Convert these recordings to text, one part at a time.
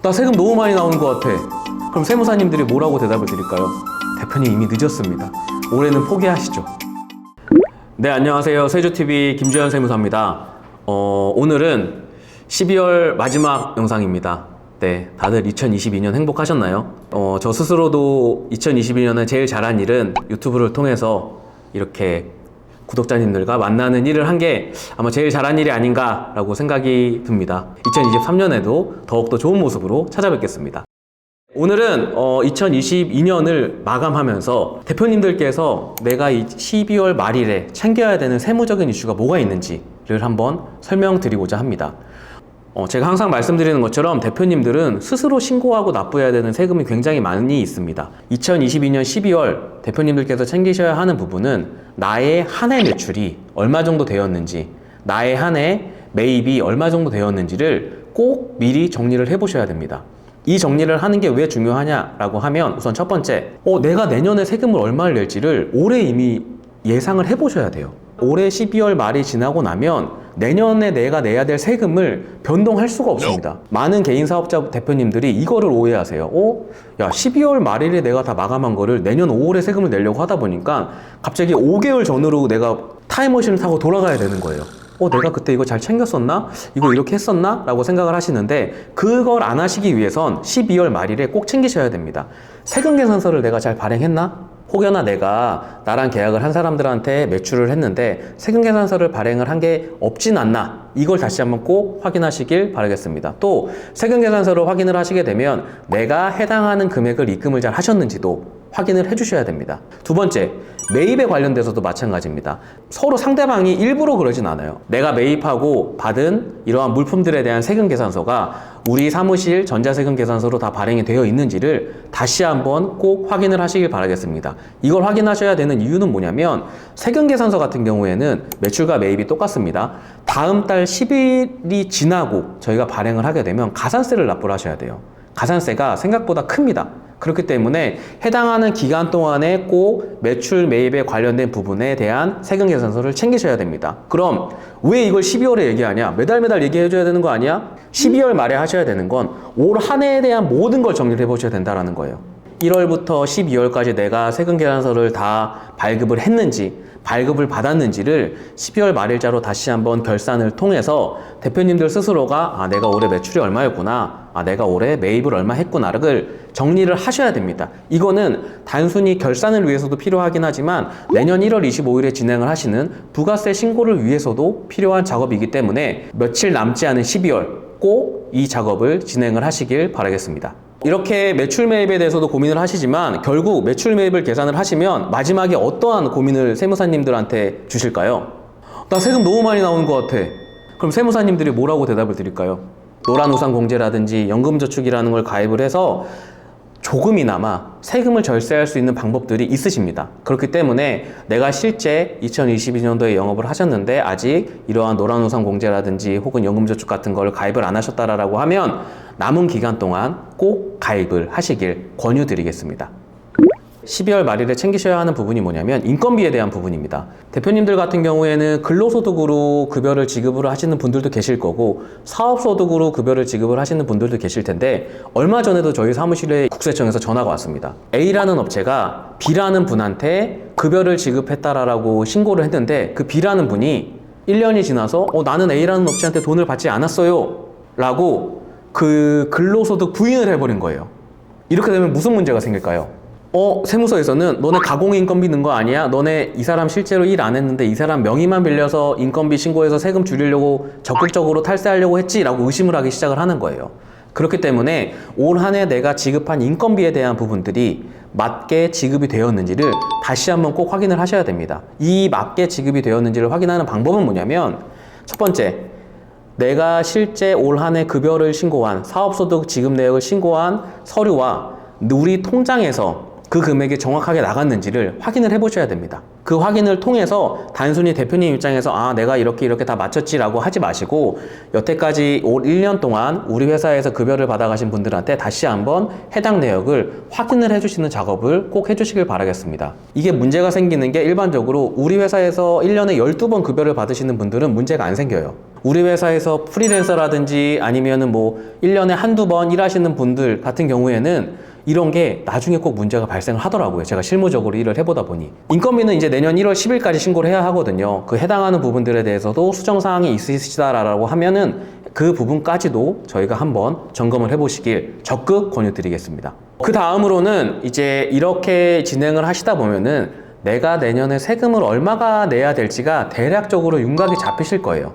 나 세금 너무 많이 나오는 것 같아. 그럼 세무사님들이 뭐라고 대답을 드릴까요? 대표님 이미 늦었습니다. 올해는 포기하시죠. 네, 안녕하세요. 세조TV 김주현 세무사입니다. 오늘은 12월 마지막 영상입니다. 네, 다들 2022년 행복하셨나요? 저 스스로도 2022년에 제일 잘한 일은 유튜브를 통해서 이렇게 구독자님들과 만나는 일을 한 게 아마 제일 잘한 일이 아닌가라고 생각이 듭니다. 2023년에도 더욱더 좋은 모습으로 찾아뵙겠습니다. 오늘은 2022년을 마감하면서 대표님들께서 내가 이 12월 말일에 챙겨야 되는 세무적인 이슈가 뭐가 있는지를 한번 설명드리고자 합니다. 제가 항상 말씀드리는 것처럼 대표님들은 스스로 신고하고 납부해야 되는 세금이 굉장히 많이 있습니다. 2022년 12월 대표님들께서 챙기셔야 하는 부분은 나의 한 해 매출이 얼마 정도 되었는지, 나의 한 해 매입이 얼마 정도 되었는지를 꼭 미리 정리를 해보셔야 됩니다. 이 정리를 하는 게 왜 중요하냐라고 하면 우선 첫 번째, 내가 내년에 세금을 얼마를 낼지를 올해 이미 예상을 해보셔야 돼요. 올해 12월 말이 지나고 나면 내년에 내가 내야 될 세금을 변동할 수가 없습니다. 많은 개인 사업자 대표님들이 이거를 오해하세요. 야, 12월 말일에 내가 다 마감한 거를 내년 5월에 세금을 내려고 하다 보니까 갑자기 5개월 전으로 내가 타임머신을 타고 돌아가야 되는 거예요. 내가 그때 이거 잘 챙겼었나? 이거 이렇게 했었나? 라고 생각을 하시는데 그걸 안 하시기 위해선 12월 말일에 꼭 챙기셔야 됩니다. 세금 계산서를 내가 잘 발행했나? 혹여나 내가 나랑 계약을 한 사람들한테 매출을 했는데 세금 계산서를 발행을 한 게 없진 않나? 이걸 다시 한번 꼭 확인하시길 바라겠습니다. 또 세금 계산서를 확인을 하시게 되면 내가 해당하는 금액을 입금을 잘 하셨는지도 확인을 해주셔야 됩니다. 두 번째, 매입에 관련돼서도 마찬가지입니다. 서로 상대방이 일부러 그러진 않아요. 내가 매입하고 받은 이러한 물품들에 대한 세금 계산서가 우리 사무실 전자세금 계산서로 다 발행이 되어 있는지를 다시 한번 꼭 확인을 하시길 바라겠습니다. 이걸 확인하셔야 되는 이유는 뭐냐면 세금 계산서 같은 경우에는 매출과 매입이 똑같습니다. 다음 달 10일이 지나고 저희가 발행을 하게 되면 가산세를 납부를 하셔야 돼요. 가산세가 생각보다 큽니다. 그렇기 때문에 해당하는 기간 동안에 꼭 매출 매입에 관련된 부분에 대한 세금 계산서를 챙기셔야 됩니다. 그럼 왜 이걸 12월에 얘기하냐? 매달 얘기해줘야 되는 거 아니야? 12월 말에 하셔야 되는 건 올 한 해에 대한 모든 걸 정리를 해보셔야 된다는 거예요. 1월부터 12월까지 내가 세금 계산서를 다 발급을 했는지 발급을 받았는지를 12월 말일자로 다시 한번 결산을 통해서 대표님들 스스로가 내가 올해 매출이 얼마였구나, 내가 올해 매입을 얼마 했구나를 정리를 하셔야 됩니다. 이거는 단순히 결산을 위해서도 필요하긴 하지만 내년 1월 25일에 진행을 하시는 부가세 신고를 위해서도 필요한 작업이기 때문에 며칠 남지 않은 12월 꼭 이 작업을 진행을 하시길 바라겠습니다. 이렇게 매출 매입에 대해서도 고민을 하시지만 결국 매출 매입을 계산을 하시면 마지막에 어떠한 고민을 세무사님들한테 주실까요? 나 세금 너무 많이 나오는 것 같아. 그럼 세무사님들이 뭐라고 대답을 드릴까요? 노란우산공제라든지 연금저축이라는 걸 가입을 해서 조금이나마 세금을 절세할 수 있는 방법들이 있으십니다. 그렇기 때문에 내가 실제 2022년도에 영업을 하셨는데 아직 이러한 노란우산공제라든지 혹은 연금저축 같은 걸 가입을 안 하셨다라고 하면 남은 기간 동안 꼭 가입을 하시길 권유드리겠습니다. 12월 말일에 챙기셔야 하는 부분이 뭐냐면 인건비에 대한 부분입니다. 대표님들 같은 경우에는 근로소득으로 급여를 지급을 하시는 분들도 계실 거고 사업소득으로 급여를 지급을 하시는 분들도 계실 텐데 얼마 전에도 저희 사무실에 국세청에서 전화가 왔습니다. A라는 업체가 B라는 분한테 급여를 지급했다라고 신고를 했는데 그 B라는 분이 1년이 지나서 나는 A라는 업체한테 돈을 받지 않았어요 라고 그 근로소득 부인을 해버린 거예요. 이렇게 되면 무슨 문제가 생길까요? 세무서에서는 너네 가공인건비 넣은 거 아니야? 너네 이 사람 실제로 일 안 했는데 이 사람 명의만 빌려서 인건비 신고해서 세금 줄이려고 적극적으로 탈세하려고 했지? 라고 의심을 하기 시작을 하는 거예요. 그렇기 때문에 올 한 해 내가 지급한 인건비에 대한 부분들이 맞게 지급이 되었는지를 다시 한번 꼭 확인을 하셔야 됩니다. 이 맞게 지급이 되었는지를 확인하는 방법은 뭐냐면 첫 번째, 내가 실제 올 한 해 급여를 신고한 사업소득 지급 내역을 신고한 서류와 우리 통장에서 그 금액이 정확하게 나갔는지를 확인을 해보셔야 됩니다. 그 확인을 통해서 단순히 대표님 입장에서 내가 이렇게 다 맞췄지라고 하지 마시고 여태까지 올 1년 동안 우리 회사에서 급여를 받아가신 분들한테 다시 한번 해당 내역을 확인을 해주시는 작업을 꼭 해주시길 바라겠습니다. 이게 문제가 생기는 게 일반적으로 우리 회사에서 1년에 12번 급여를 받으시는 분들은 문제가 안 생겨요. 우리 회사에서 프리랜서라든지 아니면은 뭐 1년에 한두 번 일하시는 분들 같은 경우에는 이런 게 나중에 꼭 문제가 발생을 하더라고요. 제가 실무적으로 일을 해보다 보니. 인건비는 이제 내년 1월 10일까지 신고를 해야 하거든요. 그 해당하는 부분들에 대해서도 수정사항이 있으시다라고 하면은 그 부분까지도 저희가 한번 점검을 해보시길 적극 권유드리겠습니다. 그 다음으로는 이제 이렇게 진행을 하시다 보면은 내가 내년에 세금을 얼마가 내야 될지가 대략적으로 윤곽이 잡히실 거예요.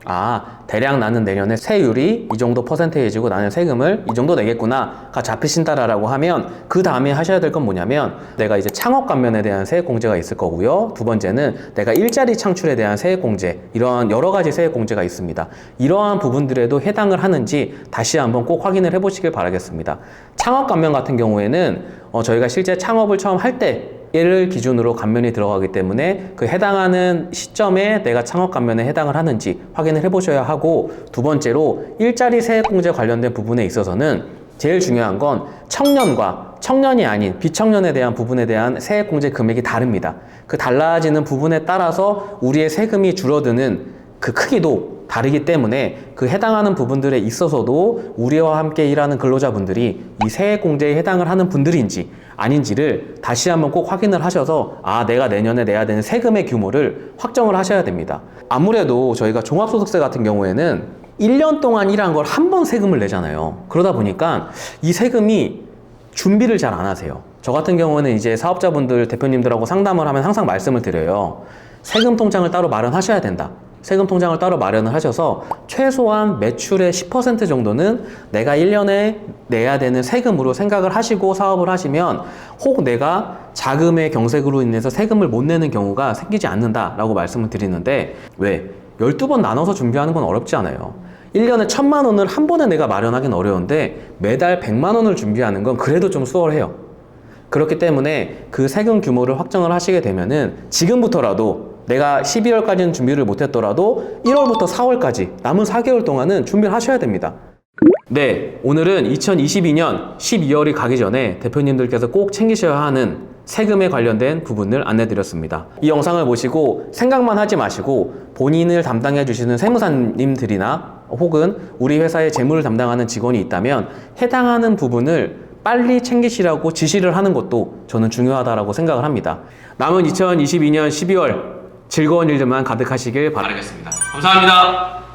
아, 대략 나는 내년에 세율이 이 정도 퍼센테이지고 나는 세금을 이 정도 내겠구나가 잡히신다라고 하면 그 다음에 하셔야 될 건 뭐냐면 내가 이제 창업 감면에 대한 세액공제가 있을 거고요. 두 번째는 내가 일자리 창출에 대한 세액공제, 이러한 여러 가지 세액공제가 있습니다. 이러한 부분들에도 해당을 하는지 다시 한번 꼭 확인을 해보시길 바라겠습니다. 창업 감면 같은 경우에는 저희가 실제 창업을 처음 할 때 얘를 기준으로 감면이 들어가기 때문에 그 해당하는 시점에 내가 창업 감면에 해당을 하는지 확인을 해보셔야 하고, 두 번째로 일자리 세액공제 관련된 부분에 있어서는 제일 중요한 건 청년과 청년이 아닌 비청년에 대한 부분에 대한 세액공제 금액이 다릅니다. 그 달라지는 부분에 따라서 우리의 세금이 줄어드는 그 크기도 다르기 때문에 그 해당하는 부분들에 있어서도 우리와 함께 일하는 근로자분들이 이 세액공제에 해당을 하는 분들인지 아닌지를 다시 한번 꼭 확인을 하셔서 내가 내년에 내야 되는 세금의 규모를 확정을 하셔야 됩니다. 아무래도 저희가 종합소득세 같은 경우에는 1년 동안 일한 걸 한 번 세금을 내잖아요. 그러다 보니까 이 세금이 준비를 잘 안 하세요. 저 같은 경우는 이제 사업자분들 대표님들하고 상담을 하면 항상 말씀을 드려요. 세금 통장을 따로 마련하셔야 된다. 세금 통장을 따로 마련을 하셔서 최소한 매출의 10% 정도는 내가 1년에 내야 되는 세금으로 생각을 하시고 사업을 하시면 혹 내가 자금의 경색으로 인해서 세금을 못 내는 경우가 생기지 않는다라고 말씀을 드리는데, 왜? 12번 나눠서 준비하는 건 어렵지 않아요. 1년에 1,000만 원을 한 번에 내가 마련하기는 어려운데 매달 100만 원을 준비하는 건 그래도 좀 수월해요. 그렇기 때문에 그 세금 규모를 확정을 하시게 되면은 지금부터라도 내가 12월까지는 준비를 못했더라도 1월부터 4월까지 남은 4개월 동안은 준비를 하셔야 됩니다. 네, 오늘은 2022년 12월이 가기 전에 대표님들께서 꼭 챙기셔야 하는 세금에 관련된 부분을 안내드렸습니다. 이 영상을 보시고 생각만 하지 마시고 본인을 담당해 주시는 세무사님들이나 혹은 우리 회사의 재무를 담당하는 직원이 있다면 해당하는 부분을 빨리 챙기시라고 지시를 하는 것도 저는 중요하다고 생각을 합니다. 남은 2022년 12월 즐거운 일들만 가득하시길 바라겠습니다. 감사합니다.